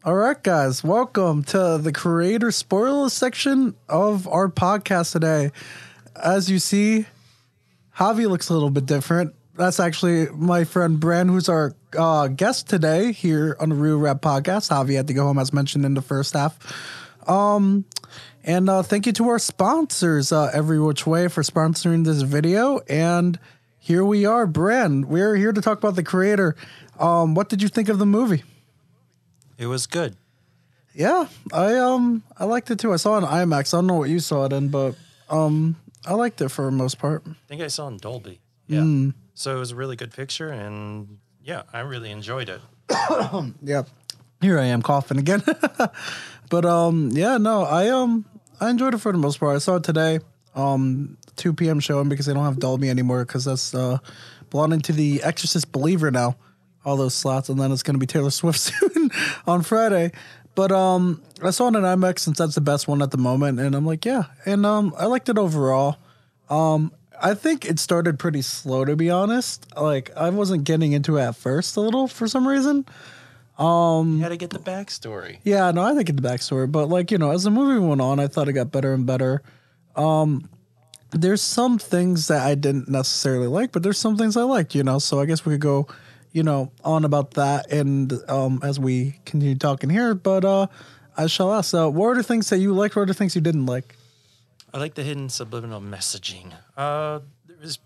All right, guys, welcome to the creator spoiler section of our podcast today. As you see, Javi looks a little bit different. That's actually my friend Bran, who's our guest today here on the Real Rap Podcast. Javi had to go home, as mentioned in the first half. And thank you to our sponsors, Every Which Way, for sponsoring this video. And here we are, Bran. We're here to talk about the creator. What did you think of the movie? It was good. Yeah, I liked it too. I saw it in IMAX. I don't know what you saw it in, but I liked it for the most part. I think I saw it in Dolby. Yeah. So it was a really good picture, and yeah, I really enjoyed it. Yeah. Here I am coughing again. But yeah, no, I enjoyed it for the most part. I saw it today, 2 p.m. showing because they don't have Dolby anymore because that's belonging to the Exorcist Believer now. All those slots, and then it's going to be Taylor Swift soon on Friday. But I saw it in IMAX since that's the best one at the moment, and I'm like, yeah. And I liked it overall. I think it started pretty slow, to be honest. Like, I wasn't getting into it at first a little for some reason. You had to get the backstory. Yeah, no, I think it's the backstory. But, like, you know, as the movie went on, I thought it got better and better. There's some things that I didn't necessarily like, but there's some things I liked, you know. So I guess we could go, you know, on about that and as we continue talking here. But I shall ask, what are the things that you liked? What are the things you didn't like? I like the hidden subliminal messaging. It was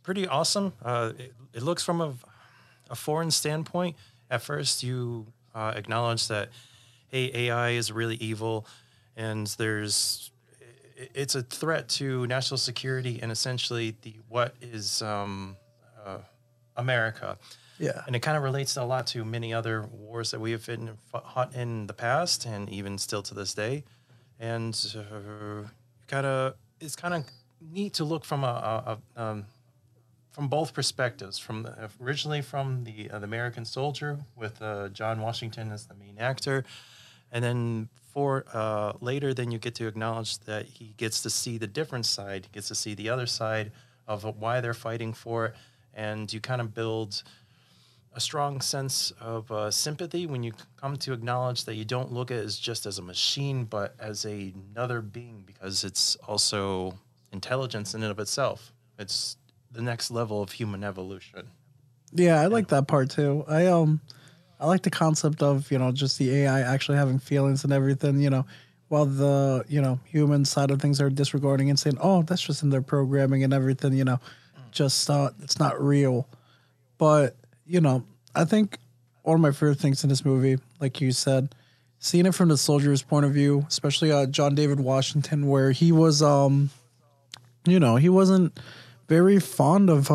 pretty awesome. It looks from a foreign standpoint. At first, you acknowledge that, hey, AI is really evil, and it's a threat to national security and essentially what is America. Yeah. And it kind of relates a lot to many other wars that we have fought in the past and even still to this day. And it's kind of neat to look from from both perspectives. Originally from the American soldier with John Washington as the main actor, and then later, then you get to acknowledge that he gets to see the different side, gets to see the other side of why they're fighting for it, and you kind of build a strong sense of sympathy when you come to acknowledge that you don't look at it as just as a machine, but as another being, because it's also intelligence in and of itself. It's the next level of human evolution. Yeah, I like that part too. I like the concept of, you know, just the AI actually having feelings and everything, you know, while the, you know, human side of things are disregarding and saying, oh, that's just in their programming and everything, you know, just it's not real. But, you know, I think one of my favorite things in this movie, like you said, seeing it from the soldier's point of view, especially John David Washington, where he was, you know, he wasn't very fond of,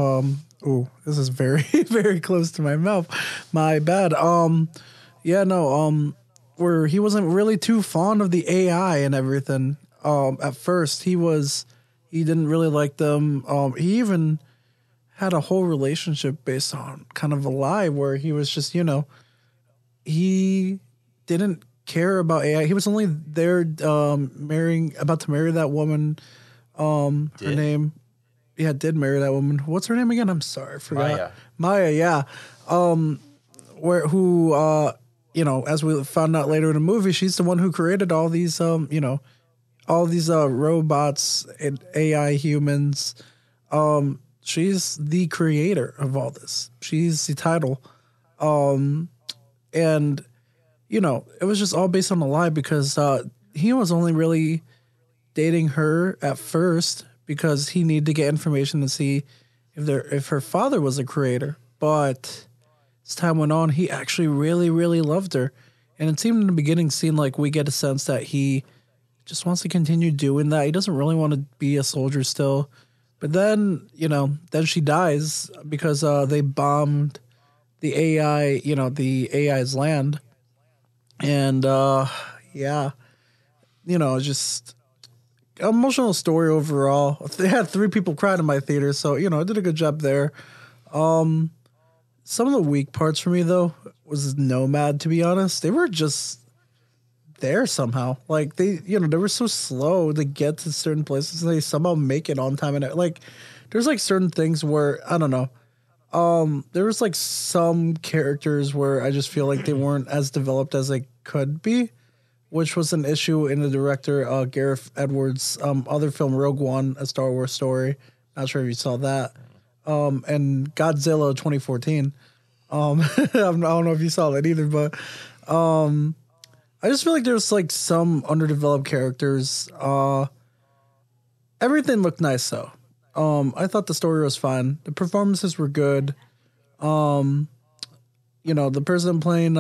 this is very, very close to my mouth. My bad. Yeah, no, where he wasn't really too fond of the AI and everything. At first, he didn't really like them. He even had a whole relationship based on kind of a lie where he was just, you know, he didn't care about AI. He was only there about to marry that woman. Her name, did marry that woman. What's her name again? I'm sorry, I forgot. Maya, yeah. You know, as we found out later in the movie, she's the one who created all these, you know, all these robots and AI humans. She's the creator of all this. She's the title. And, you know, it was just all based on a lie because he was only really dating her at first because he needed to get information to see if her father was a creator. But as time went on, he actually really, really loved her. And it seemed in the beginning, we get a sense that he just wants to continue doing that. He doesn't really want to be a soldier still. But then, you know, then she dies because they bombed the AI, you know, the AI's land. And, yeah, you know, just emotional story overall. They had 3 people cried in my theater, so, you know, I did a good job there. Some of the weak parts for me, though, was Nomad, to be honest. They were just there somehow. Like, they were so slow to get to certain places, and they somehow make it on time. And, like, there's, like, certain things where, I don't know, There was like some characters where I just feel like they weren't as developed as they could be, which was an issue in the director Gareth Edwards' other film Rogue One, A Star Wars Story. Not sure if you saw that. And Godzilla 2014. I don't know if you saw that either, but I just feel like there's like some underdeveloped characters. Everything looked nice though. I thought the story was fine. The performances were good. The person playing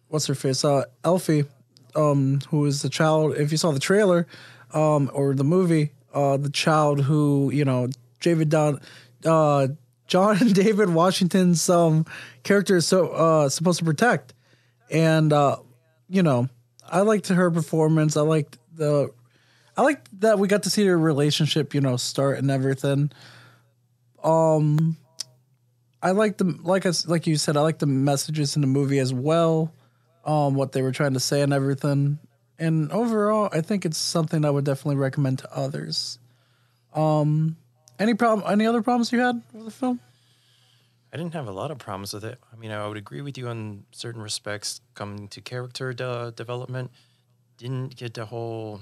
what's her face? Elfie, who is the child. If you saw the trailer, or the movie, the child who John David Washington's character is supposed to protect, and I liked her performance. I liked that we got to see their relationship, start and everything. I like like you said, I like the messages in the movie as well. What they were trying to say and everything. And overall, I think it's something I would definitely recommend to others. Any other problems you had with the film? I didn't have a lot of problems with it. I mean, I would agree with you on certain respects. Coming to character development, didn't get the whole.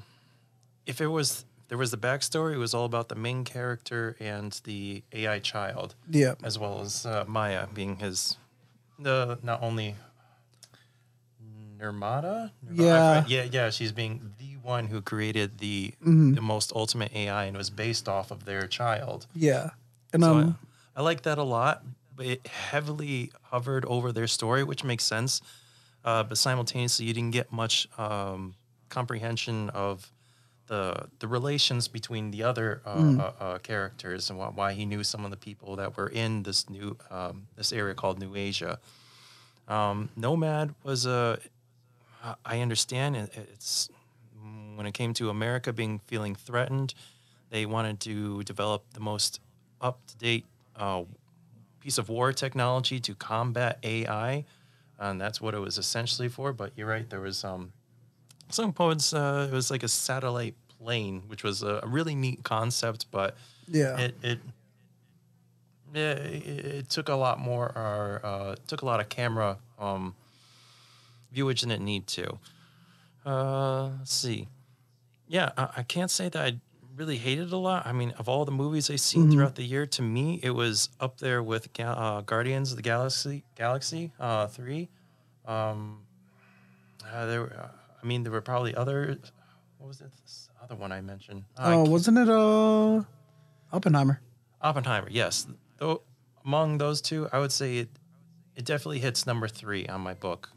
If there was the backstory, it was all about the main character and the AI child. Yeah. As well as Maya being not only Nirmata? Yeah. Yeah, she's being the one who created the most ultimate AI and was based off of their child. Yeah. And so I like that a lot, but it heavily hovered over their story, which makes sense. But simultaneously, you didn't get much comprehension of the relations between the other characters and why he knew some of the people that were in this new this area called New Asia. Nomad was I understand it's when it came to America feeling threatened, they wanted to develop the most up-to-date piece of war technology to combat AI, and that's what it was essentially for. But you're right, there was some points. It was like a satellite plane, which was a really neat concept, but it took a lot more, took a lot of camera viewage than it need to. Let's see. Yeah, I can't say that I really hated it a lot. I mean, of all the movies I've seen throughout the year, to me, it was up there with Guardians of the Galaxy 3. There were probably other. What was it? This other one I mentioned. Wasn't it Oppenheimer? Oppenheimer, yes. Though among those two, I would say it definitely hits number 3 on my book.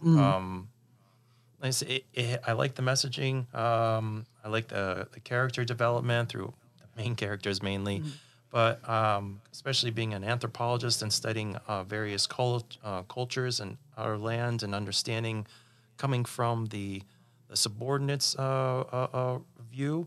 Like I say, I like the messaging. I like the character development through the main characters mainly, but especially being an anthropologist and studying various cultures and our land and understanding coming from the subordinates view,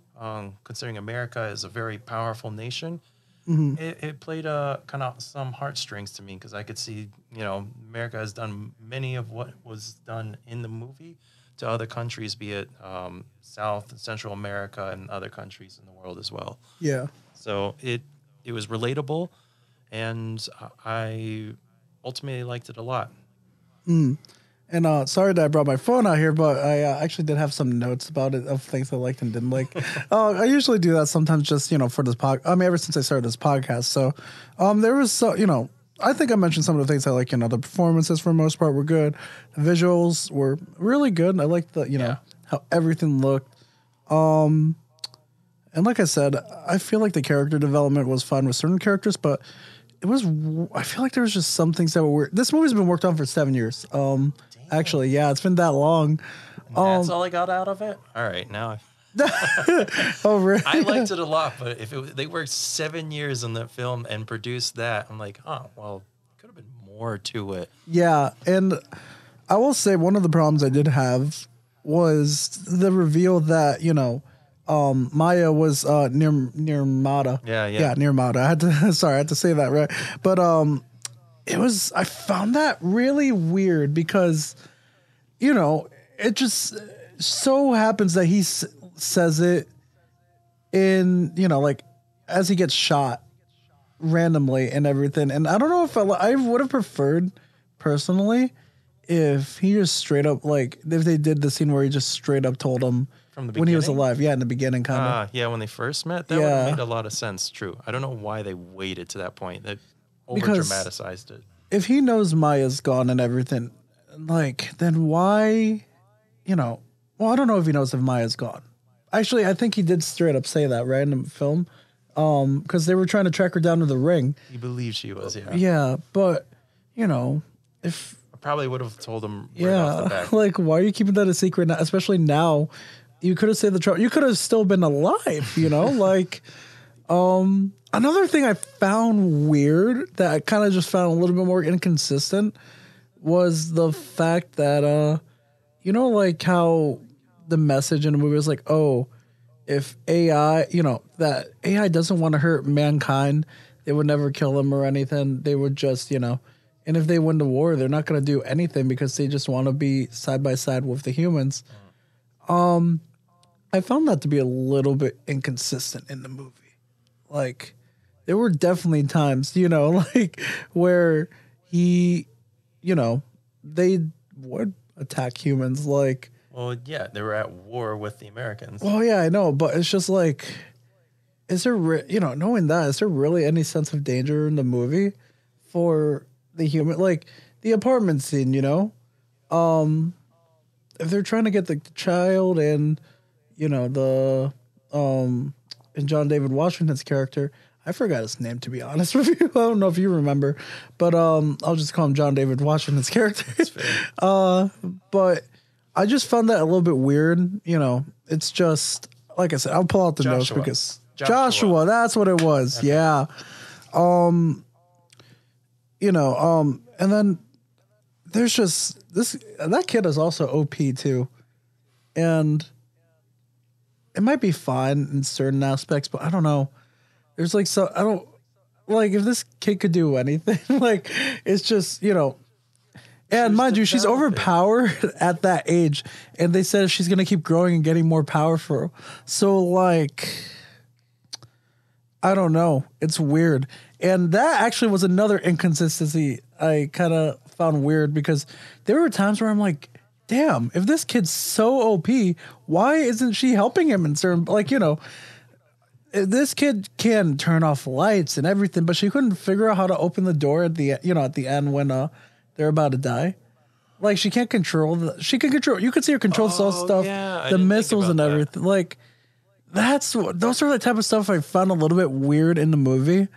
considering America is a very powerful nation. It played kind of some heartstrings to me because I could see, America has done many of what was done in the movie to other countries, be it South and Central America and other countries in the world as well. Yeah. So it was relatable, and I ultimately liked it a lot. And sorry that I brought my phone out here, but I actually did have some notes about it of things I liked and didn't like. I usually do that sometimes just, for this podcast. I mean, ever since I started this podcast. So there was, I think I mentioned some of the things I like. The performances for the most part were good. The visuals were really good. I liked the, how everything looked. And like I said, I feel like the character development was fun with certain characters, but I feel like there was just some things that were weird. This movie's been worked on for 7 years. Actually, yeah, it's been that long. That's all I got out of it? All right, now Oh, really? I liked it a lot, but if they worked 7 years on that film and produced that, I'm like, oh, well, could have been more to it. Yeah, and I will say one of the problems I did have was the reveal that, Maya was Nirmata. Yeah, Nirmata. I had to say that right. But I found that really weird because, it just so happens that he says it in, like as he gets shot. randomly and everything. And I don't know if I would have preferred personally if he just straight up, like, if they did the scene where he just straight up told him From the when he was beginning? alive. Yeah, in the beginning, kind of. Yeah, when they first met, that would Yeah. have made a lot of sense. True. I don't know why they waited to that point. They over Because- dramatized it. If he knows Maya's gone and everything, like, then why, well, I don't know if he knows if Maya's gone. Actually, I think he did straight up say that, right, in the film. Because they were trying to track her down to the ring. He believed she was, yeah. Yeah, but, if... I probably would have told him right off the bat. like, why are you keeping that a secret now? Especially now, you could have saved the trouble. You could have still been alive, like, another thing I found weird that I kind of just found a little bit more inconsistent was the fact that, like how the message in the movie was like, oh, if AI, that AI doesn't want to hurt mankind, they would never kill them or anything. They would just, and if they win the war, they're not going to do anything because they just want to be side by side with the humans. I found that to be a little bit inconsistent in the movie. Like, there were definitely times, like where he, they would attack humans. Like, Well, yeah, they were at war with the Americans. well, yeah, I know, but it's just like, is there, knowing that, is there really any sense of danger in the movie for the human, like the apartment scene, if they're trying to get the child and, the, and John David Washington's character, I forgot his name, to be honest with you. I don't know if you remember, but I'll just call him John David Washington's character. But I just found that a little bit weird. It's just, like I said, I'll pull out the notes Joshua. because Joshua. that's what it was. Okay. Yeah. And then there's just that kid is also OP too. And it might be fine in certain aspects, but I don't know. There's like, so I don't like if this kid could do anything, like it's just, and mind you, she's overpowered at that age. And they said she's going to keep growing and getting more powerful. So like, I don't know. It's weird. And that actually was another inconsistency I kind of found weird because there were times where I'm like, damn, if this kid's so OP, why isn't she helping him in certain, like, this kid can turn off lights and everything, but she couldn't figure out how to open the door at the, at the end when they're about to die. Like she can't control you could see her control stuff, yeah, the missiles and everything. That. Like those are the type of stuff I found a little bit weird in the movie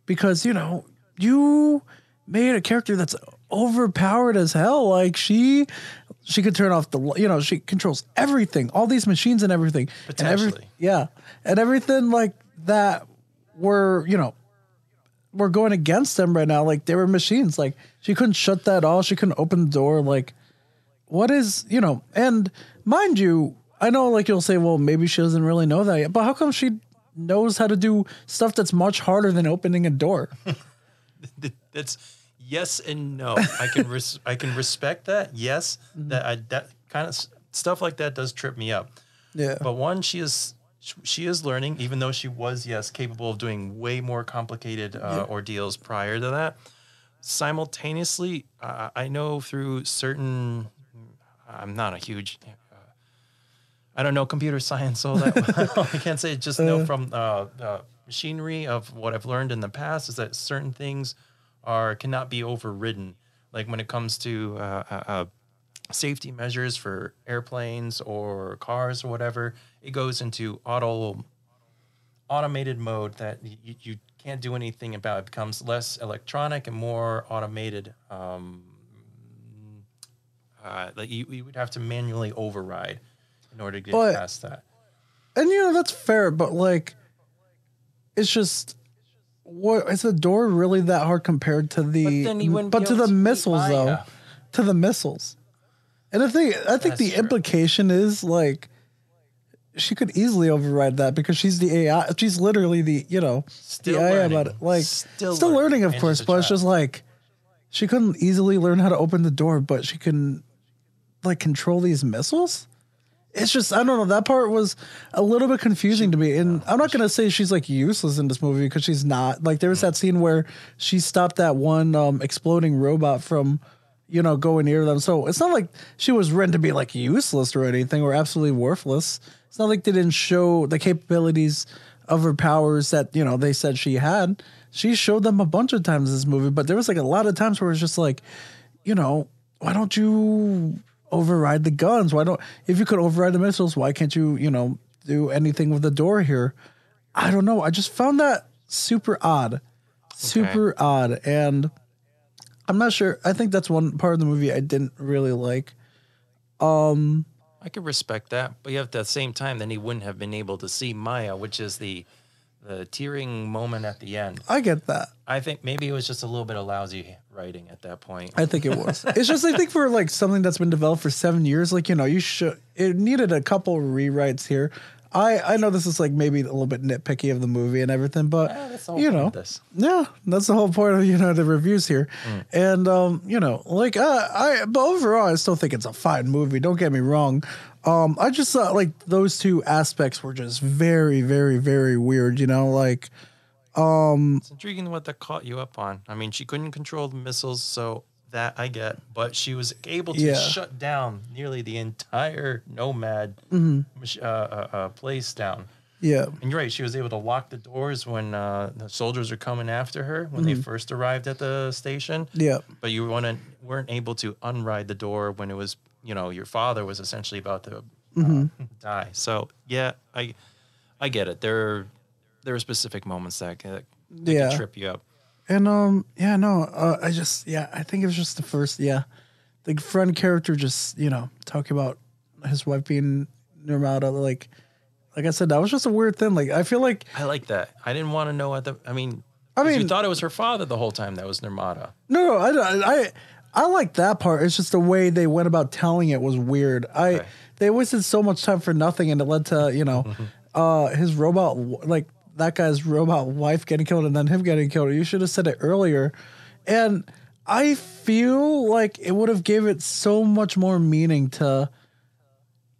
because, you made a character that's overpowered as hell. Like she could turn off the, she controls everything, all these machines and everything. Potentially. And everything like that were going against them right now. Like they were machines. Like she couldn't shut that off. She couldn't open the door. Like what is, and mind you, I know like you'll say, well, maybe she doesn't really know that yet, but how come she knows how to do stuff that's much harder than opening a door? That's yes and no. I can respect that. Yes, that kind of stuff like that does trip me up. Yeah. But one, she is learning, even though she was capable of doing way more complicated ordeals prior to that. Simultaneously, I know through certain. I'm not a huge. I don't know computer science all that well. I can't say just know from machinery of what I've learned in the past is that certain things cannot be overridden. Like when it comes to safety measures for airplanes or cars or whatever, it goes into automated mode that you can't do anything about. It becomes less electronic and more automated. Like you would have to manually override in order to get past that. And that's fair, but like it's just what is the door really that hard compared to the to the missiles though? To the missiles. And I think the implication is like she could easily override that because she's the AI. She's literally the Still the AI learning. about it. Like Still learning, of and course, she's a but it's child. just like she couldn't easily learn how to open the door, but she can like control these missiles. it's just, I don't know. That part was a little bit confusing to me. And I'm not going to say she's like useless in this movie because she's not. Like there was that scene where she stopped that one exploding robot from, you know, going near them. So it's not like she was meant to be like useless or anything or absolutely worthless. It's not like they didn't show the capabilities of her powers that, you know, they said she had. She showed them a bunch of times in this movie, but there was like a lot of times where it's just like, you know, why don't you override the guns? If you could override the missiles, why can't you, you know, do anything with the door here? I don't know. I just found that super odd. Super odd. And I'm not sure. I think that's one part of the movie I didn't really like. I could respect that, but at the same time, then he wouldn't have been able to see Maya, which is the tearing moment at the end. I get that. I think maybe it was just a little bit of lousy writing at that point. I think it was. It's just, I think for like something that's been developed for 7 years, like, you know, it needed a couple rewrites here. I know this is like maybe a little bit nitpicky of the movie and everything, but that's the whole you point know, of this. Yeah, that's the whole point of, you know, the reviews here. And you know, like but overall, I still think it's a fine movie. Don't get me wrong. I just thought like those two aspects were just very, very, very weird. You know, like It's intriguing what that caught you up on. I mean, she couldn't control the missiles, so that I get, but she was able to shut down nearly the entire Nomad place down. Yeah. And you're right, she was able to lock the doors when the soldiers are coming after her when they first arrived at the station. Yeah. But you weren't able to unride the door when it was, you know, your father was essentially about to die. So, yeah, I get it. There are specific moments that can trip you up. And I think it was just the first, the friend character just, you know, talking about his wife being Nirmata, like I said, that was just a weird thing. Like, I feel like I like that. I didn't want to know I mean, you thought it was her father the whole time that was Nirmata. No, I like that part. It's just the way they went about telling it was weird. They wasted so much time for nothing, and it led to, you know, his robot, like, that guy's robot wife getting killed and then him getting killed. You should have said it earlier. And I feel like it would have gave it so much more meaning to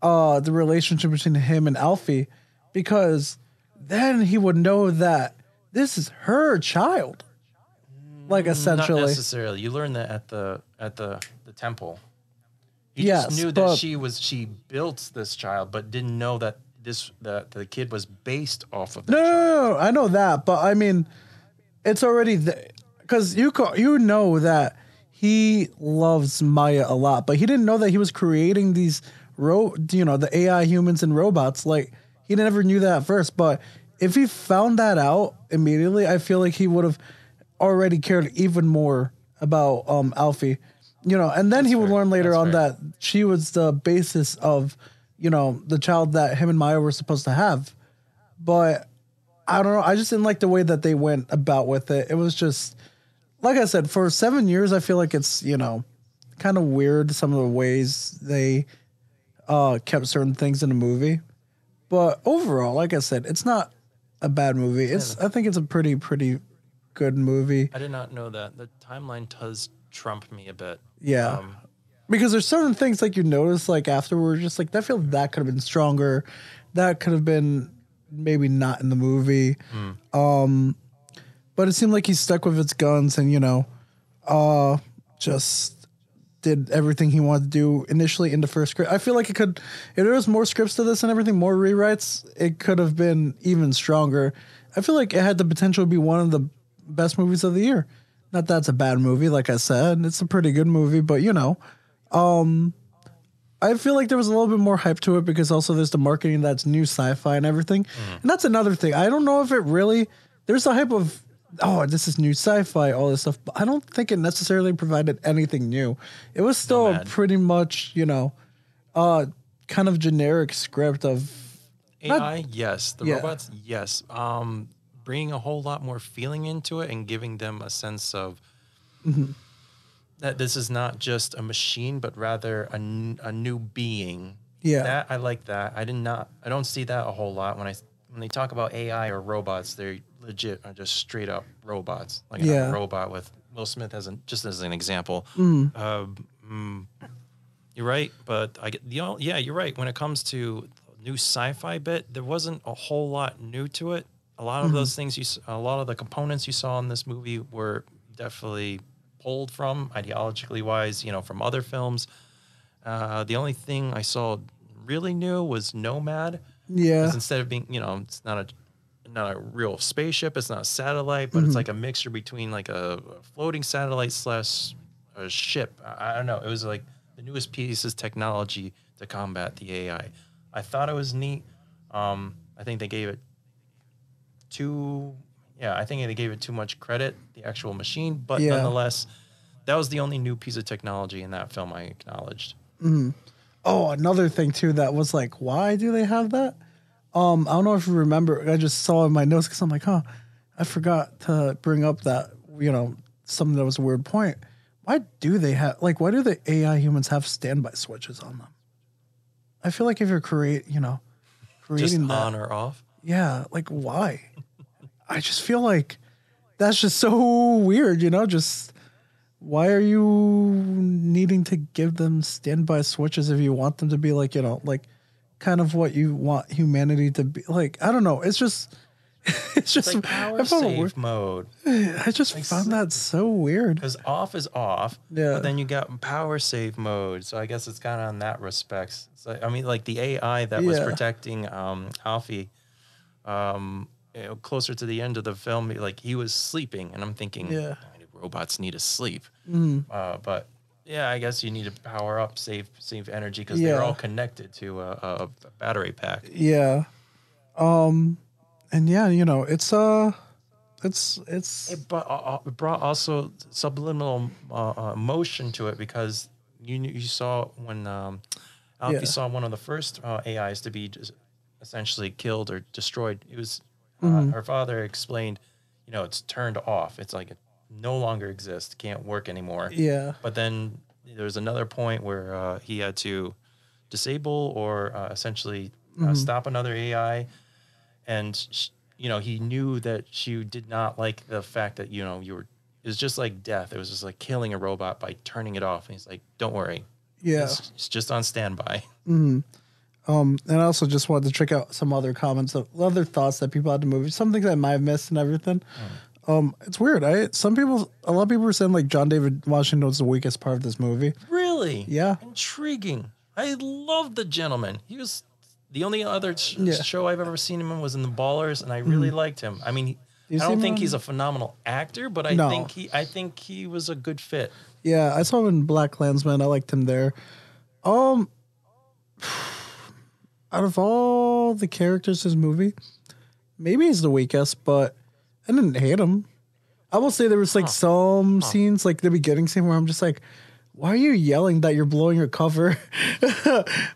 the relationship between him and Alfie, because then he would know that this is her child. Like, essentially. Not necessarily. You learn that at the temple. He just knew that she built this child, but didn't know that the kid was based off of that child. No, I know that, but I mean, it's already because you know that he loves Maya a lot, but he didn't know that he was creating these the AI humans and robots. Like, he never knew that at first, but if he found that out immediately, I feel like he would have already cared even more about Alfie, you know, and then he would learn later on that she was the basis of, you know, the child that him and Maya were supposed to have. But I don't know. I just didn't like the way that they went about with it. It was just, like I said, for 7 years, I feel like it's, you know, kind of weird some of the ways they kept certain things in the movie. But overall, like I said, it's not a bad movie. I think it's a pretty good movie. I did not know that. The timeline does trump me a bit. Yeah. Because there's certain things like you notice like afterwards, just like that could have been stronger. That could have been maybe not in the movie. But it seemed like he stuck with its guns and, you know, just did everything he wanted to do initially in the first script. I feel like if there was more scripts to this and everything, more rewrites, it could have been even stronger. I feel like it had the potential to be one of the best movies of the year. Not that it's a bad movie, like I said. It's a pretty good movie, but, you know, I feel like there was a little bit more hype to it because also there's the marketing that's new sci-fi and everything. And that's another thing. I don't know if it really, there's a hype of, oh, this is new sci-fi, all this stuff. But I don't think it necessarily provided anything new. It was still pretty much, you know, kind of generic script of AI, yes. The robots, yes. Bringing a whole lot more feeling into it and giving them a sense of that this is not just a machine, but rather a new being. Yeah, that I like that. I don't see that a whole lot when they talk about AI or robots. They're legit are just straight up robots, like a robot with Will Smith just as an example. You're right, but I get yeah, you're right. When it comes to new sci-fi bit, there wasn't a whole lot new to it. A lot of those things a lot of the components you saw in this movie were definitely pulled from ideologically wise, from other films. The only thing I saw really new was Nomad. Yeah. Because instead of being, it's not a real spaceship, it's not a satellite, but it's like a mixture between like a floating satellite slash a ship. I don't know. It was like the newest piece of technology to combat the AI. I thought it was neat. I think they gave it too much credit, the actual machine, but nonetheless, that was the only new piece of technology in that film I acknowledged. Oh, another thing too that was like, why do they have that? I don't know if you remember. I just saw in my notes because I'm like, I forgot to bring up that something that was a weird point. Why do they have why do the AI humans have standby switches on them? I feel like if you're creating Just that, on or off. yeah, why? I just feel like that's just so weird, just why are you needing to give them standby switches if you want them to be kind of what you want humanity to be? I don't know. It's just like power save mode. I just found that so weird. Because off is off, yeah. But then you got power save mode. So I guess it's kind of in that respect. So, I mean, like the AI that was protecting Alfie, closer to the end of the film, he was sleeping, and I'm thinking, robots need to sleep. But yeah, I guess you need to power up, save energy because they're all connected to a battery pack. Yeah. And yeah, it brought also subliminal emotion to it because you saw when Alfie saw one of the first AIs to be just essentially killed or destroyed. It was her father explained, it's turned off. It's like it no longer exists, can't work anymore. Yeah. But then there's another point where he had to disable or essentially stop another AI. And, he knew that she did not like the fact that, it was just like death. It was just like killing a robot by turning it off. And he's like, don't worry. Yeah. It's just on standby. And I also just wanted to check out some other comments of other thoughts that people had to movie, some things I might have missed and everything. It's weird. A lot of people were saying John David Washington was the weakest part of this movie. Really? Yeah. Intriguing. I love the gentleman. He was the only other show I've ever seen him in was in The Ballers, and I really liked him. I mean, I don't think he's a phenomenal actor, but I think he was a good fit. Yeah, I saw him in Black Klansman. I liked him there. Out of all the characters in this movie, maybe he's the weakest, but I didn't hate him. I will say there was some scenes, the beginning scene where I'm just like, why are you yelling that you're blowing your cover?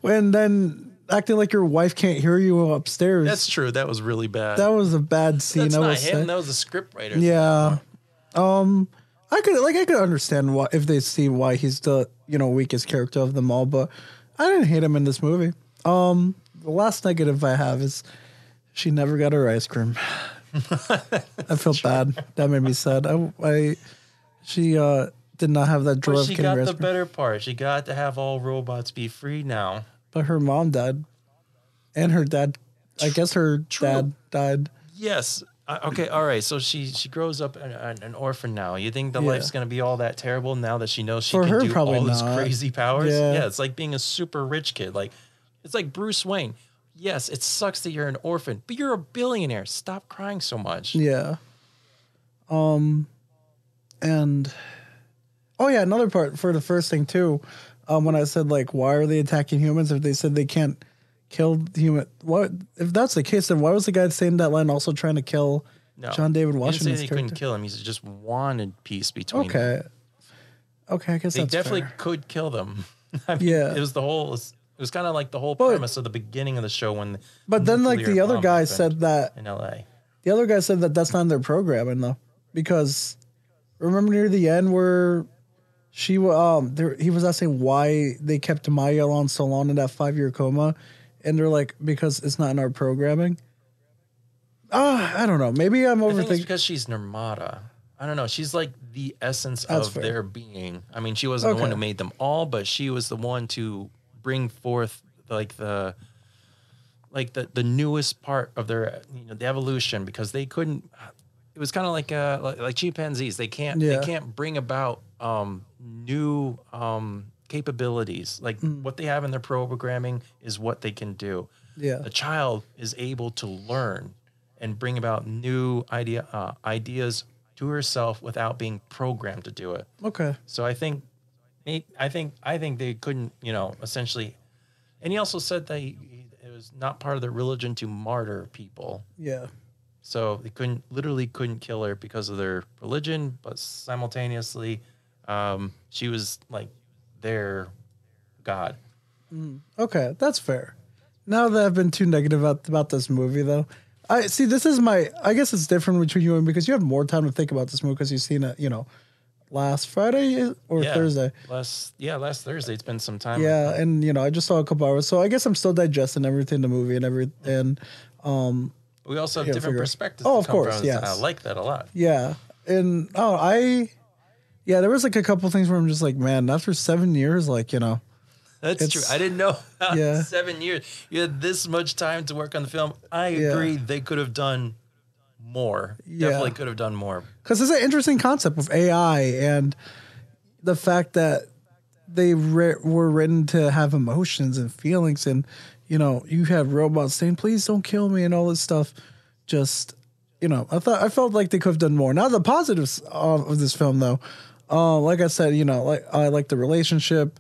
And then acting like your wife can't hear you upstairs. That's true. That was really bad. That was a bad scene. That's not him. That was the script writer. Yeah. I could understand if they see why he's the weakest character of them all, but I didn't hate him in this movie. The last negative I have is she never got her ice cream. I felt bad. That made me sad. She did not have that joy of getting her ice cream. She got the better part. She got to have all robots be free now. But her mom died. And her dad, I guess her dad died. Yes. Okay, all right. So she grows up an orphan now. You think the life's going to be all that terrible now that she knows she can do all these crazy powers? Yeah, it's like being a super rich kid. It's like Bruce Wayne. Yes, it sucks that you're an orphan, but you're a billionaire. Stop crying so much. Yeah. And another part for the first thing too. When I said why are they attacking humans if they said they can't kill the human? What if that's the case? Then why was the guy saying that line also trying to kill John David Washington's he character? Couldn't kill him. He just wanted peace between them. Okay, I guess they that's definitely fair. Could kill them. I mean, it was kind of like the whole premise of the beginning of the show when. But then the other guy said that in L.A. The other guy said that that's not in their programming though, because remember near the end where. He was asking why they kept Maya on so long in that 5-year coma, and they're like, because it's not in our programming. I don't know. Maybe I'm overthinking. I think it's because she's Nirmata. I don't know. She's like the essence That's of fair. their being. I mean, she wasn't the one Okay. who made them all, but she was the one to bring forth like the newest part of their the evolution, because they couldn't. It was kind of like chimpanzees. They Yeah. can't bring about new capabilities. Like what they have in their programming is what they can do. Yeah. The child is able to learn and bring about new ideas to herself without being programmed to do it. Okay. So I think they couldn't, essentially. And he also said that it was not part of their religion to martyr people. Yeah. So they literally couldn't kill her because of their religion, but simultaneously, she was like their god. Okay, that's fair. Now that I've been too negative about this movie, though, I see. This is I guess it's different between you and me because you have more time to think about this movie because you've seen it, last Friday or Thursday. Last Thursday. It's been some time. Yeah, and I just saw a couple hours, so I guess I'm still digesting everything, the movie and everything. And We also have different perspectives. Oh, to of come course, from. yes. I like that a lot. yeah, and there was like a couple things where I'm just like, man, after 7 years, That's true. I didn't know. Yeah. 7 years. You had this much time to work on the film. I agree. They could have done more. Yeah. Definitely could have done more. because it's an interesting concept with AI and the fact that they were written to have emotions and feelings, and you have robots saying, "Please don't kill me," and all this stuff. Just I felt like they could have done more. Now the positives of this film, though, like I said, I like the relationship.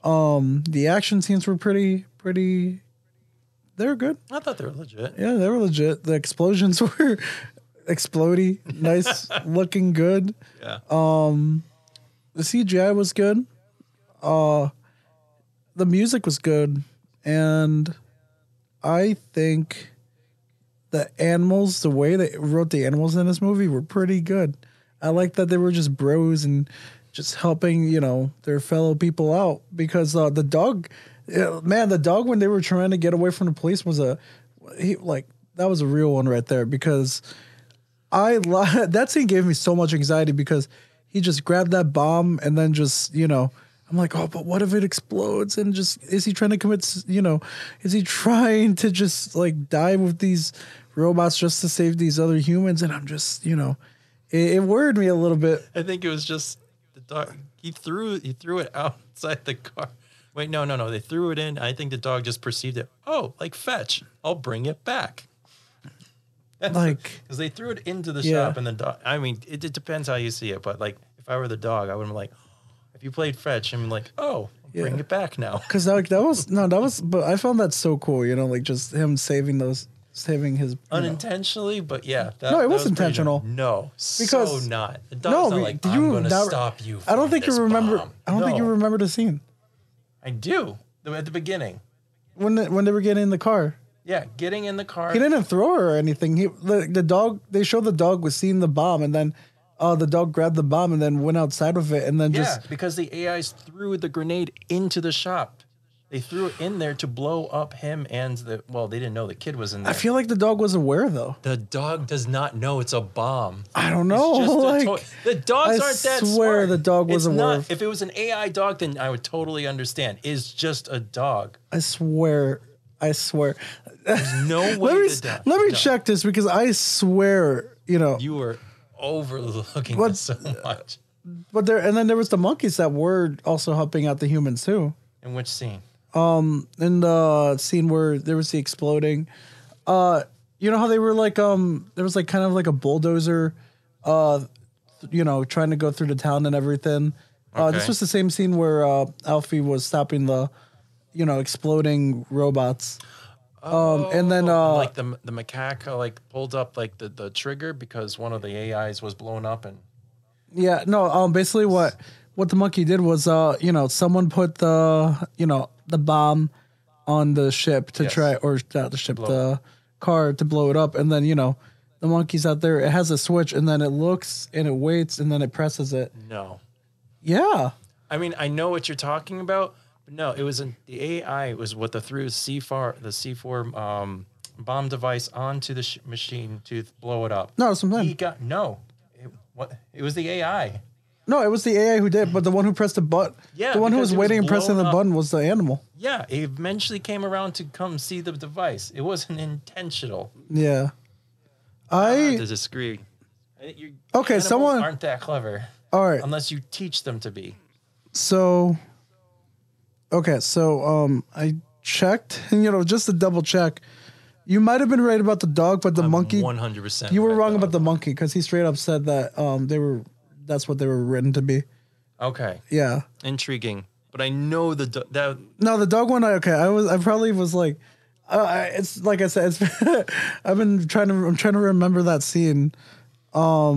The action scenes were pretty. They were good. I thought they were legit. Yeah, they were legit. The explosions were explodey, nice, looking good. Yeah. The CGI was good. The music was good, and I think the animals, the way they wrote the animals in this movie, were pretty good. I like that they were just bros and just helping, their fellow people out. Because the dog, the dog when they were trying to get away from the police that was a real one right there. Because that scene gave me so much anxiety because he just grabbed that bomb and then just, I'm like, oh, but what if it explodes? And just, is he trying to is he trying to just die with these robots just to save these other humans? And I'm just, it worried me a little bit. I think it was just the dog. He threw it outside the car. Wait, no. They threw it in. I think the dog just perceived it. Oh, like fetch. I'll bring it back. Because they threw it into the shop and the dog. I mean, it depends how you see it, but if I were the dog, I would have been like, if you played fetch, I'm like, oh, I'll bring it back now. Because but I found that so cool. Just him saving his unintentionally, but yeah. No, it was intentional. No, because so not. The dog's not like, I'm going to stop you. I don't think you remember. Bomb. I don't think you remember the scene. I do. At the beginning, when they were getting in the car. Yeah, getting in the car. He didn't throw her or anything. The dog. They showed the dog was seeing the bomb, and then the dog grabbed the bomb and then went outside with it, and then because the AIs threw the grenade into the shop. They threw it in there to blow up him and they didn't know the kid was in there. I feel like the dog was aware though. The dog does not know it's a bomb. I don't know. The dogs aren't that smart. I swear the dog was aware. If it was an AI dog, then I would totally understand. It's just a dog. I swear. There's no way. Let me check this because I swear, You were overlooking this so much. But then there was the monkeys that were also helping out the humans too. In which scene? In the scene where there was the exploding, how they were there was kind of like a bulldozer, trying to go through the town and everything. This was the same scene where Alfie was stopping the, exploding robots. And then the macaque pulled up the trigger because one of the AIs was blown up and. Yeah, no. Basically, what the monkey did was, someone put the bomb on the ship to try, or not the ship, the car to blow it up, and then the monkey's out there. It has a switch, and then it looks and it waits, and then it presses it. No. Yeah. I mean, I know what you're talking about, but no, it was the AI was what threw the C4 bomb device onto the machine to blow it up. No, it's something. What? It was the AI. No, it was the AI who did, but the one who pressed the button. Yeah, the one who because was it was waiting and pressing the blown up. button was the animal. Yeah, it eventually came around to come see the device. It wasn't intentional. Yeah, I have to disagree. Okay, someone aren't that clever. All right, Unless you teach them to be. So, okay, so I checked, and just to double check, you might have been right about the dog, but the monkey 100%. You were wrong though. about the monkey because he straight up said that that's what they were written to be. Okay. Yeah. Intriguing. But I know that No, the dog one. I probably was like, it's like I said, it's I'm trying to remember that scene. I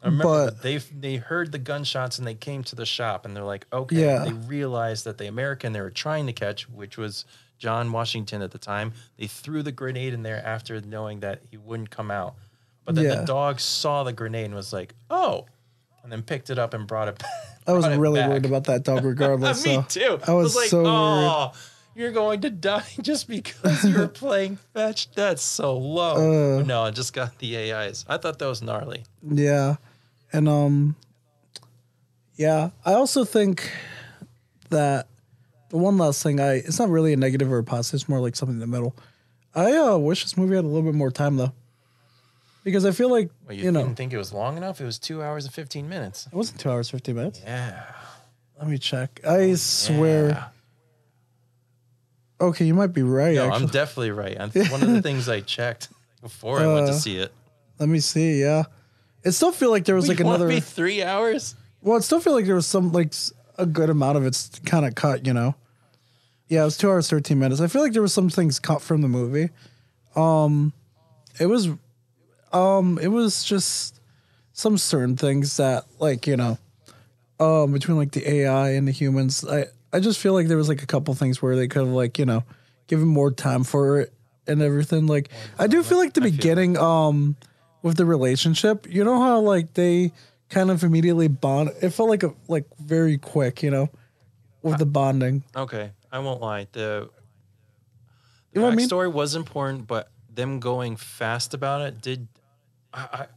remember but they heard the gunshots and they came to the shop and they're like, okay. Yeah. They realized that the American they were trying to catch, which was John Washington at the time, they threw the grenade in there after knowing that he wouldn't come out. But then the dog saw the grenade and was like, oh, and then picked it up and brought it back. I was really worried about that dog regardless. Me too. I was like, so oh, you're going to die just because you were playing fetch. That's so low. No, I just got the AIs. I thought that was gnarly. Yeah. And yeah, I also think that the one last thing it's not really a negative or a positive, it's more like something in the middle. I wish this movie had a little bit more time though. Because I feel like well, you didn't think it was long enough? It was 2 hours and 15 minutes. It wasn't 2 hours 15 minutes. Yeah. Let me check. I swear. Yeah. Okay, you might be right. No, actually. I'm definitely right. One of the things I checked before I went to see it. Let me see. Yeah, it still feel like there was like another. Be 3 hours. Well, it still feel like there was some like a good amount of it's kind of cut. Yeah, it was 2 hours 13 minutes. I feel like there was some things cut from the movie. It was just some certain things that like between like the AI and the humans. I just feel like there was like a couple things where they could have like given more time for it and everything. Like I do feel like the beginning with the relationship, how like they kind of immediately bond. It felt like very quick, with the bonding. Okay, I won't lie. The You know what I mean? backstory was important, but them going fast about it did.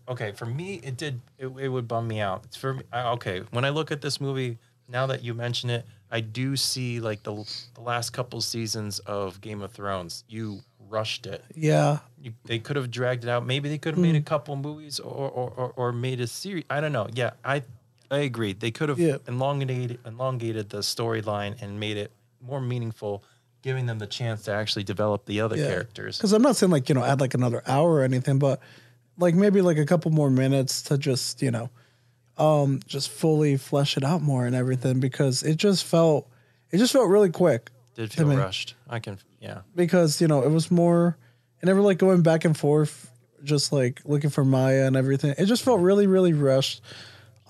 Okay, for me, it did. It would bum me out. It's for me. Okay, when I look at this movie, now that you mention it, I do see like the last couple seasons of Game of Thrones. You rushed it. Yeah. They could have dragged it out. Maybe they could have made a couple movies or made a series. I don't know. Yeah, I agree. They could have elongated the storyline and made it more meaningful, giving them the chance to actually develop the other characters. Because I'm not saying like add like another hour or anything, but like maybe like a couple more minutes to just just fully flesh it out more and everything, because it just felt really quick. Did feel rushed. Because it was more, and they were like going back and forth, just like looking for Maya and everything. It just felt really, really rushed.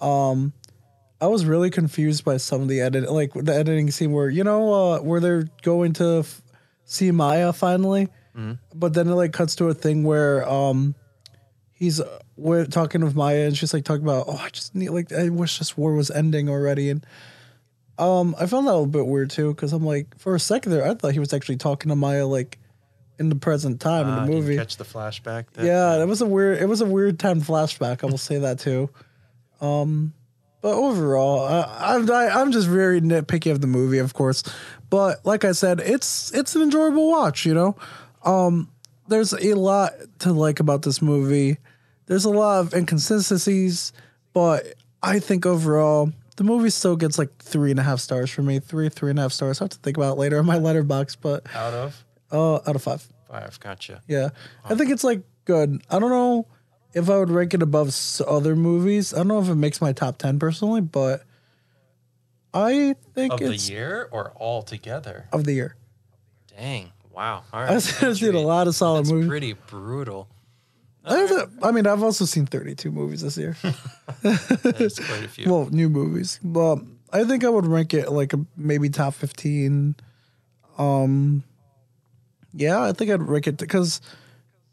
I was really confused by some of the like the editing scene where where they're going to see Maya finally, but then it like cuts to a thing where he's we're talking with Maya and she's like talking about, I just need I wish this war was ending already. And I found that a little bit weird too, because I'm like, for a second there, I thought he was actually talking to Maya like in the present time in the movie. Didn't catch the flashback. It was a weird time flashback. I will say that too. But overall, I'm just very nitpicky of the movie, of course. But like I said, it's an enjoyable watch. There's a lot to like about this movie. There's a lot of inconsistencies, but I think overall the movie still gets like 3.5 stars for me. 3.5 stars. I have to think about it later on my letterbox, but Out of 5. 5, gotcha. Yeah, I think it's like good. I don't know if I would rank it above other movies. I don't know if it makes my top 10 personally, but I think Of it's the year or all together? of the year. Dang. Wow. All right. I've seen a lot of solid That's movies. pretty brutal. I mean, I've also seen 32 movies this year. That's quite a few. Well, new movies. But I think I would rank it like maybe top 15. Yeah, I think I'd rank it because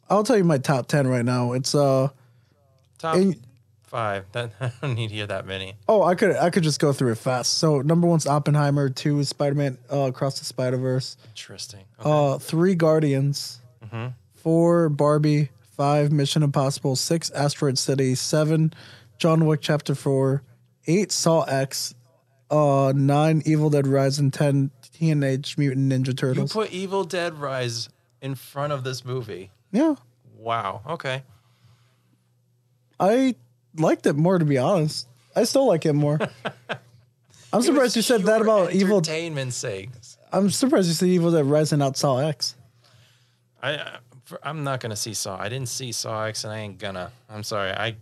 I'll tell you my top 10 right now. It's Top 5. I don't need to hear that many. Oh, I could just go through it fast. So number 1's Oppenheimer, 2 is Spider-Man Across the Spider-Verse. Interesting. Okay. 3 Guardians. 4 Barbie. 5 Mission Impossible. 6 Asteroid City. 7 John Wick Chapter 4, 8 Saw X, 9 Evil Dead Rise, and 10 Teenage Mutant Ninja You Turtles. put Evil Dead Rise in front of this movie. Yeah. Wow. Okay. I liked it more, to be honest. I still like it more. I'm surprised you said that about Evil. Entertainment's sake. I'm surprised you said Evil Dead Rise and not Saw X. I'm not gonna see Saw. I didn't see Saw X, and I ain't gonna. I'm sorry.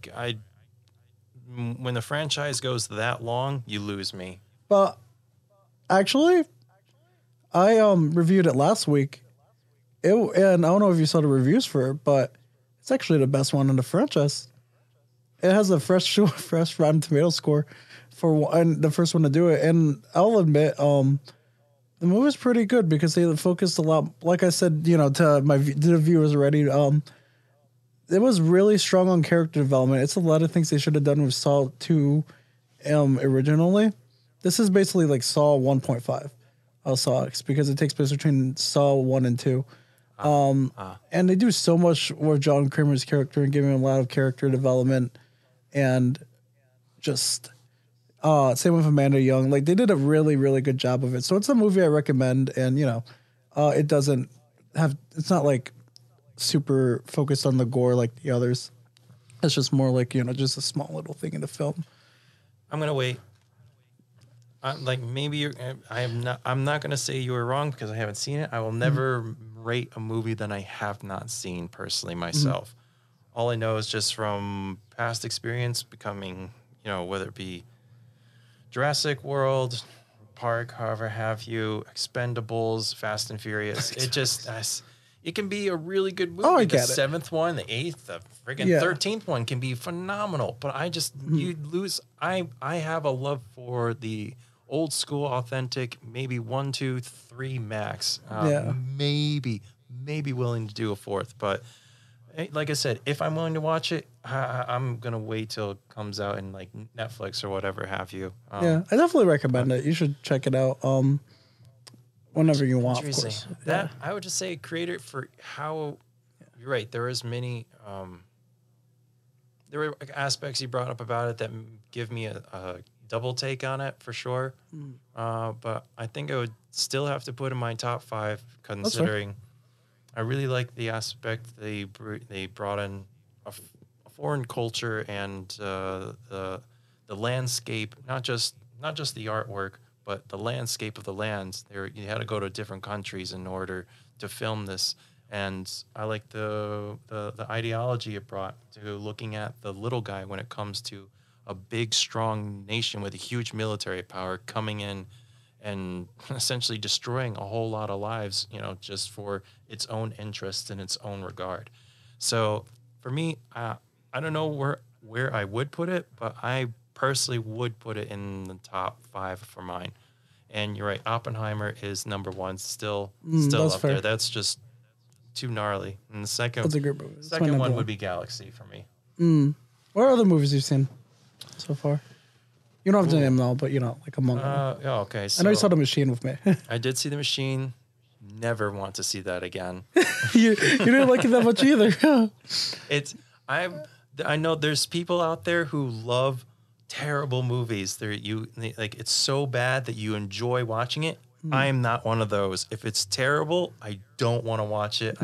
When the franchise goes that long, you lose me. But actually, I reviewed it last week. And I don't know if you saw the reviews for it, but it's actually the best one in the franchise. It has a fresh Rotten Tomato score and the first one to do it. And I'll admit, the movie's pretty good because they focused a lot. Like I said, to the viewers already, it was really strong on character development. It's a lot of things they should have done with Saw 2 originally. This is basically like Saw 1.5 of Saw X because it takes place between Saw 1 and 2. And they do so much with John Kramer's character and giving him a lot of character development and just same with Amanda Young. Like they did a really, really good job of it. So it's a movie I recommend. And it doesn't have, it's not like super focused on the gore like the others. It's just more like, just a small little thing in the film. I'm going to wait. I'm not going to say you were wrong because I haven't seen it. I will never rate a movie that I have not seen personally myself. All I know is just from past experience becoming, whether it be Jurassic World, Park, however have you, Expendables, Fast and Furious. It can be a really good movie. Oh, I the get it. 7th one, the 8th, the friggin' 13th one can be phenomenal. But you lose. I have a love for the old school, authentic, maybe 1, 2, 3 max. Maybe willing to do a 4th. But like I said, if I'm willing to watch it, I'm going to wait till it comes out in like Netflix or whatever have you. I definitely recommend it. You should check it out whenever you want, of course. I would just say creator for how you're right. There is many, there were aspects you brought up about it that give me a double take on it for sure. But I think I would still have to put in my top 5 considering I really like the aspect they brought in a foreign culture and the landscape, not just the artwork, but the landscape of the lands. You had to go to different countries in order to film this, and I like the ideology it brought to looking at the little guy when it comes to a big, strong nation with a huge military power coming in and essentially destroying a whole lot of lives, just for its own interest and its own regard. So for me, I don't know where I would put it, but I personally would put it in the top 5 for mine. And you're right, Oppenheimer is number 1, still up there. That's just too gnarly. And that's a good movie. Second one would be Galaxy for me. What are other movies you've seen so far? You don't have to name them all, but like among them. Okay. So I know you saw The Machine with me. I did see The Machine. Never want to see that again. you didn't like it that much either. I know there's people out there who love terrible movies. It's so bad that you enjoy watching it. I am not one of those. If it's terrible, I don't want to watch it.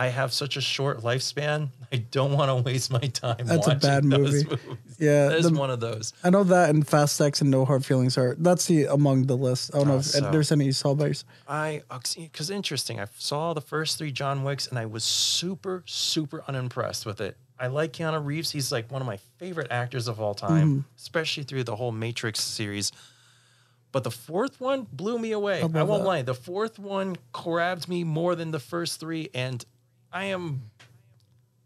I have such a short lifespan. I don't want to waste my time That's watching a bad movie. those movies. Yeah. That's one of those. I know that and Fast Sex and No Hard Feelings that's among the list. I don't know if there's any you saw by because interesting. I saw the first 3 John Wicks and I was super, super unimpressed with it. I like Keanu Reeves. He's like one of my favorite actors of all time, especially through the whole Matrix series. But the 4th one blew me away. I won't lie. The 4th one grabbed me more than the first 3, and I am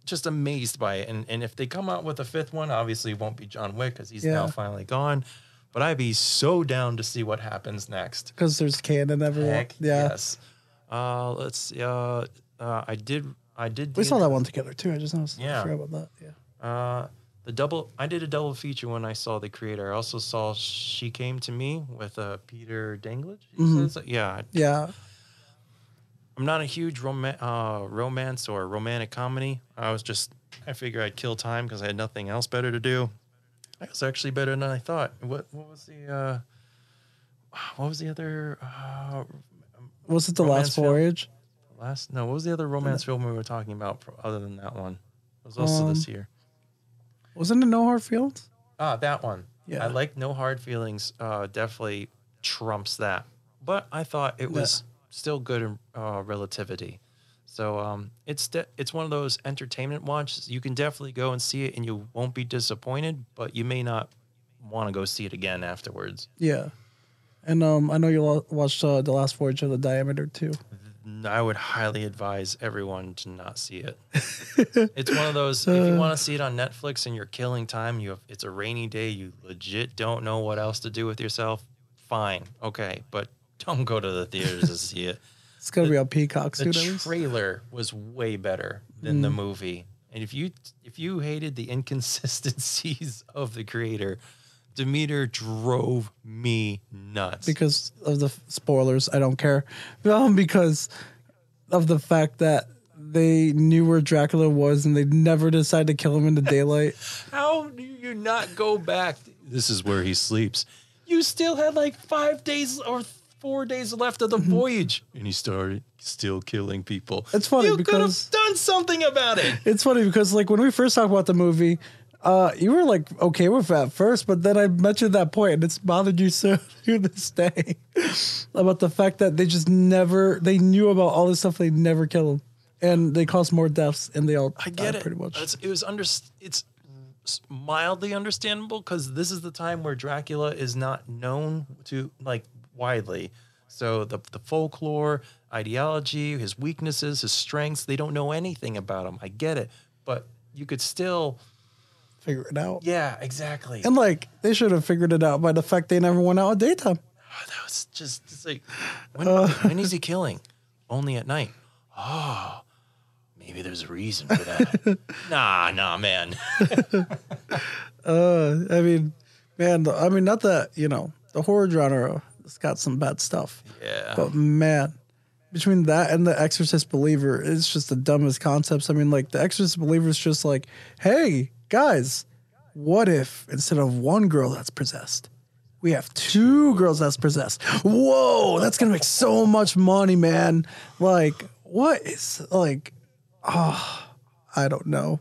just amazed by it. And if they come out with a 5th one, obviously it won't be John Wick because he's now finally gone. But I'd be so down to see what happens next. Because there's canon everywhere. Heck, yes. Let's see. I did. We saw that one together too. I just noticed. Yeah. I forgot about that. Yeah. I did a double feature when I saw The Creator. I also saw She Came to Me with Peter Dinklage. Yeah. I'm not a huge romance or romantic comedy. I was just I figured I'd kill time because I had nothing else better to do. It was actually better than I thought. What was the other Was it The romance Last film? Voyage? What was the other romance film we were talking about other than that one? It was also this year. Wasn't it No Hard Feelings? That one. Yeah. I like No Hard Feelings. Definitely trumps that. But I thought it was still good in relativity. So it's one of those entertainment watches. You can definitely go and see it, and you won't be disappointed. But you may not want to go see it again afterwards. Yeah. And I know you watched The Last Voyage of the Diameter too. I would highly advise everyone to not see it. It's one of those, if you want to see it on Netflix and you're killing time, it's a rainy day, you legit don't know what else to do with yourself, fine, okay, but don't go to the theaters to see it. It's going to be on Peacock soon. The trailer was way better than the movie. And if you hated the inconsistencies of the creator, Demeter drove me nuts. Because of the spoilers, I don't care. Because of the fact that they knew where Dracula was and they never decided to kill him in the daylight. How do you not go back? This is where he sleeps. You still had like 5 days or 4 days left of the voyage. And he started still killing people. It's funny you because... You could have done something about it. It's funny because like when we first talked about the movie... you were like okay with it at first, but then I mentioned that point and it's bothered you so to this day about the fact that they knew about all this stuff, they never kill him, and they caused more deaths, and they all I get it pretty much. It's mildly understandable because this is the time where Dracula is not known to like widely. So the folklore, ideology, his weaknesses, his strengths, they don't know anything about him. I get it, but you could still figure it out. Yeah, exactly. And like they should have figured it out by the fact they never went out at daytime. Oh, that was just it's like when is he killing? Only at night. Oh, maybe there's a reason for that. nah, man. I mean, man. Not that the horror genre has got some bad stuff. Yeah. But man, between that and The Exorcist Believer, it's just the dumbest concepts. I mean, like The Exorcist Believer is just like, hey. Guys, what if instead of one girl that's possessed, we have 2 girls that's possessed? Whoa, that's going to make so much money, man. Like, what is, like, I don't know.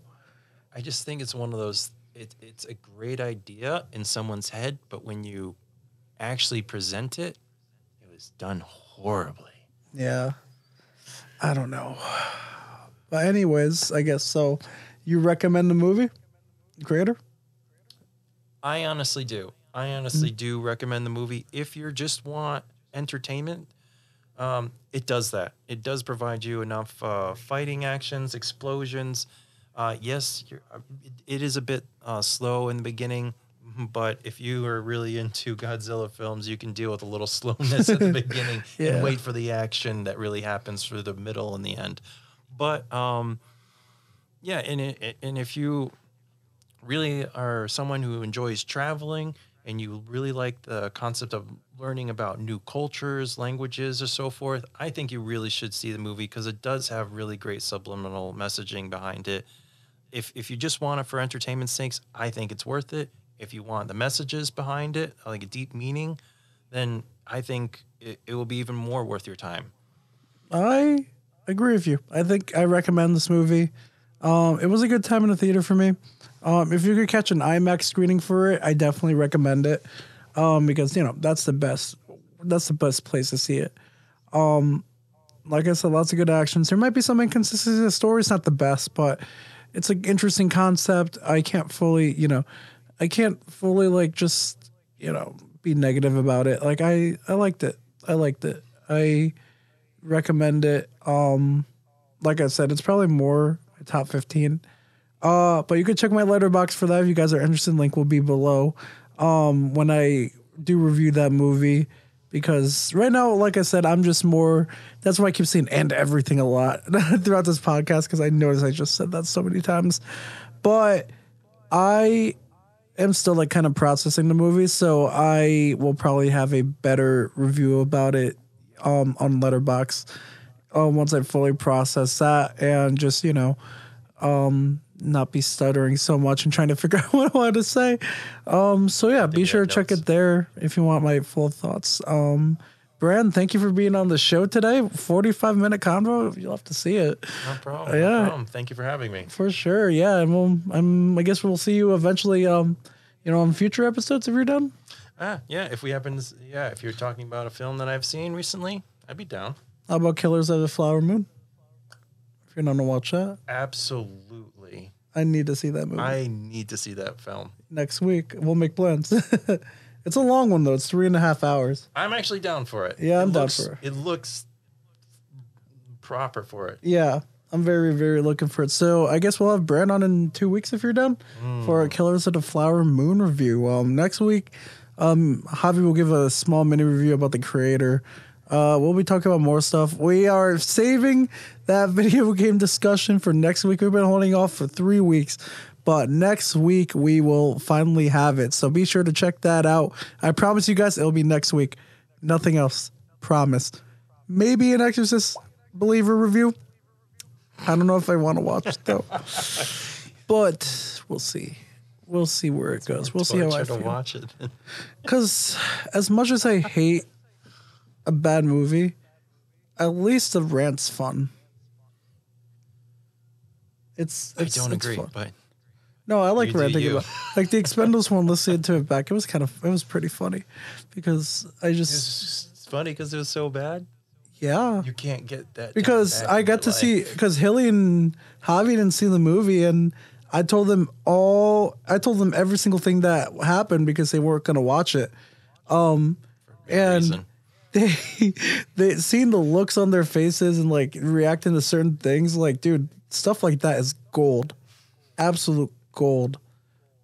I just think it's one of those, it's a great idea in someone's head, but when you actually present it, it was done horribly. Yeah. I don't know. But anyways, I guess so. You recommend the movie? Creator? I honestly do. Do recommend the movie. If you just want entertainment, it does that. It does provide you enough fighting actions, explosions. Yes, it is a bit slow in the beginning, but if you are really into Godzilla films, you can deal with a little slowness at the beginning and wait for the action that really happens through the middle and the end. But and if you really are someone who enjoys traveling and you really like the concept of learning about new cultures, languages, or so forth, I think you really should see the movie because it does have really great subliminal messaging behind it. If you just want it for entertainment's sakes, I think it's worth it. If you want the messages behind it, like a deep meaning, then I think it will be even more worth your time. I agree with you. I think I recommend this movie. It was a good time in the theater for me. If you could catch an IMAX screening for it, I definitely recommend it. Because that's the best place to see it. Like I said, lots of good actions. There might be some inconsistencies. The story's not the best, but it's an interesting concept. I can't fully like just, be negative about it. Like I liked it. I recommend it. Like I said, it's probably more my top 15. But you could check my letterbox for that if you guys are interested. Link will be below. When I do review that movie, because right now, like I said, I'm just more. That's why I keep saying "and everything" a lot throughout this podcast because I noticed I just said that so many times. But I am still like kind of processing the movie, so I will probably have a better review about it on Letterboxd once I fully process that and just not be stuttering so much and trying to figure out what I wanted to say. So yeah, be sure to check it there if you want my full thoughts. Brand, thank you for being on the show today. 45-minute convo. You'll have to see it. No problem. Yeah. No problem. Thank you for having me. For sure. Yeah. And I guess we'll see you eventually, on future episodes if you're done. Yeah. If you're talking about a film that I've seen recently, I'd be down. How about Killers of the Flower Moon? If you're not going to watch that. Absolutely. I need to see that movie. I need to see that film. Next week. We'll make plans. It's a long one, though. It's 3.5 hours. I'm actually down for it. Yeah, I'm down for it. It looks proper for it. Yeah, I'm very, very looking for it. So I guess we'll have Brand on in 2 weeks if you're done for a Killers of the Flower Moon review. Next week, Javi will give a small mini review about the creator. We'll be talking about more stuff. We are saving that video game discussion for next week. We've been holding off for 3 weeks. But next week, we will finally have it. So be sure to check that out. I promise you guys, it'll be next week. Nothing else. Promise. Maybe an Exorcist Believer review. I don't know if I want to watch it, though. But we'll see. We'll see where it goes. We'll see how I feel. To watch it. Because as much as I hate a bad movie, at least the rant's fun. I don't agree, fun. But... No, I like ranting about like the Expendables one. Listening to it back, it was pretty funny because it's funny because it was so bad. Yeah, you can't get that because I got to see because Hilly and Javi didn't see the movie, and I told them every single thing that happened because they weren't gonna watch it. And reason. they seen the looks on their faces and like reacting to certain things. Like, dude, stuff like that is gold, absolute gold.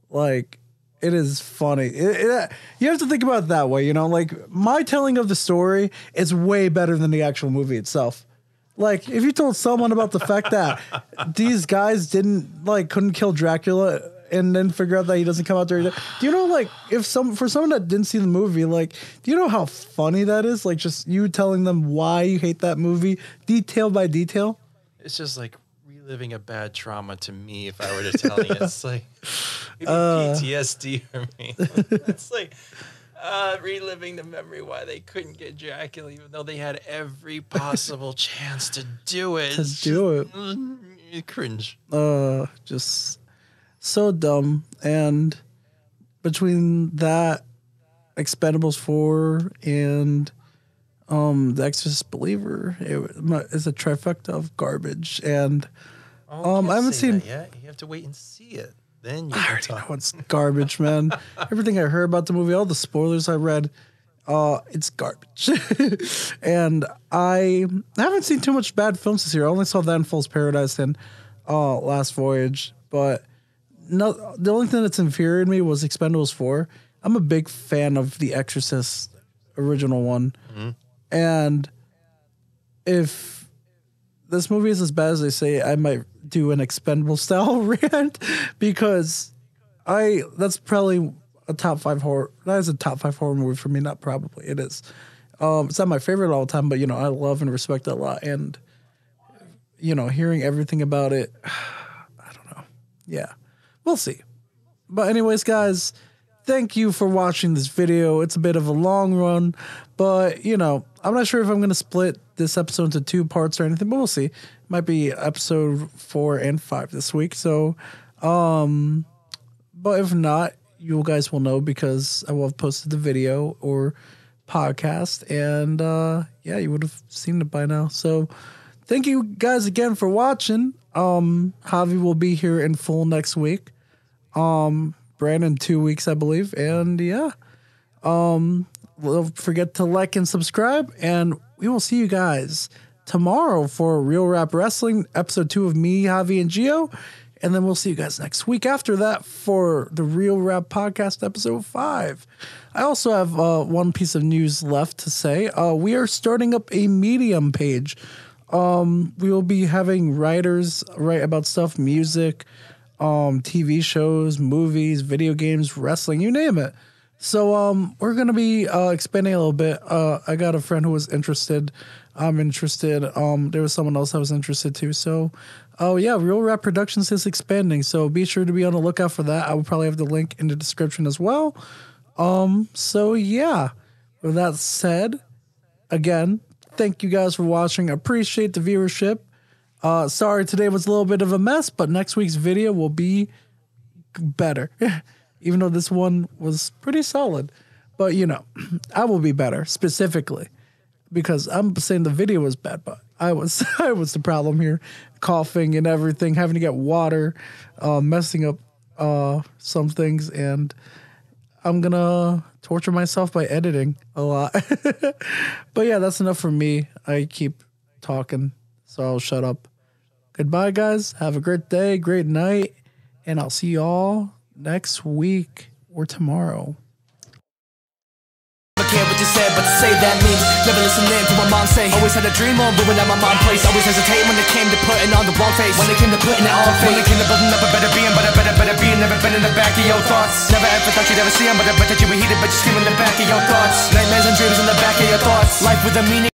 Like, it is funny. You have to think about it that way, like my telling of the story is way better than the actual movie itself. Like, if you told someone about the fact that these guys couldn't kill Dracula and then figure out that he doesn't come out there, do you know, like, for someone that didn't see the movie, like, do you know how funny that is? Like, just you telling them why you hate that movie detail by detail. It's just like living a bad trauma to me if I were to tell you. It's like maybe PTSD for me. It's like reliving the memory why they couldn't get Dracula even though they had every possible chance to do it. Cringe. Just so dumb. And between that, Expendables 4 and The Exorcist Believer, it's a trifecta of garbage. And I haven't seen that yet. You have to wait and see it. Then I already know it's garbage, man. Everything I heard about the movie, all the spoilers I read, it's garbage. And I haven't seen too much bad films this year. I only saw that in Fool's Paradise and Last Voyage. But no, the only thing that's infuriated me was Expendables 4. I'm a big fan of The Exorcist original one. Mm-hmm. And if this movie is as bad as they say, I might do an Expendable style rant because that's probably a top 5 horror. That is a top 5 horror movie for me. Not probably. It is. It's not my favorite all the time, but I love and respect it a lot. And hearing everything about it, I don't know. Yeah, we'll see. But anyways, guys, thank you for watching this video. It's a bit of a long run, but I'm not sure if I'm going to split this episode into 2 parts or anything, but we'll see. Might be episode 4 and 5 this week. So, but if not, you guys will know because I will have posted the video or podcast, and you would have seen it by now. So, thank you guys again for watching. Javi will be here in full next week. Brandon 2 weeks, I believe, and don't forget to like and subscribe, and we will see you guys tomorrow for Real Rap Wrestling, episode 2 of me, Javi, and Gio. And then we'll see you guys next week after that for the Real Rap Podcast, episode 5. I also have one piece of news left to say. We are starting up a Medium page. We will be having writers write about stuff, music, TV shows, movies, video games, wrestling, you name it. So we're gonna be expanding a little bit. I got a friend who was interested. I'm interested. There was someone else that was interested too. So yeah, Real Rap Productions is expanding. So be sure to be on the lookout for that. I will probably have the link in the description as well. So yeah, with that said, again, thank you guys for watching. I appreciate the viewership. Sorry today was a little bit of a mess, but next week's video will be better. Even though this one was pretty solid. But, you know, I will be better, specifically. Because I'm saying the video was bad, but I was the problem here. Coughing and everything, having to get water, messing up some things, and I'm gonna torture myself by editing a lot. But yeah, that's enough for me. I keep talking, so I'll shut up. Goodbye, guys. Have a great day, great night, and I'll see y'all next week or tomorrow. I care what you said, but to say that means never listening to what mom say. Always had a dream on ruin at my mom's place. Always hesitate when it came to putting on the wrong face. When it came to putting it on face. When it came to building up a better being, but a better being. Never been in the back of your thoughts. Never ever thought you'd ever see them, but I bet that you were heated, but you scream in the back of your thoughts. Nightmares and dreams in the back of your thoughts. Life with a meaning.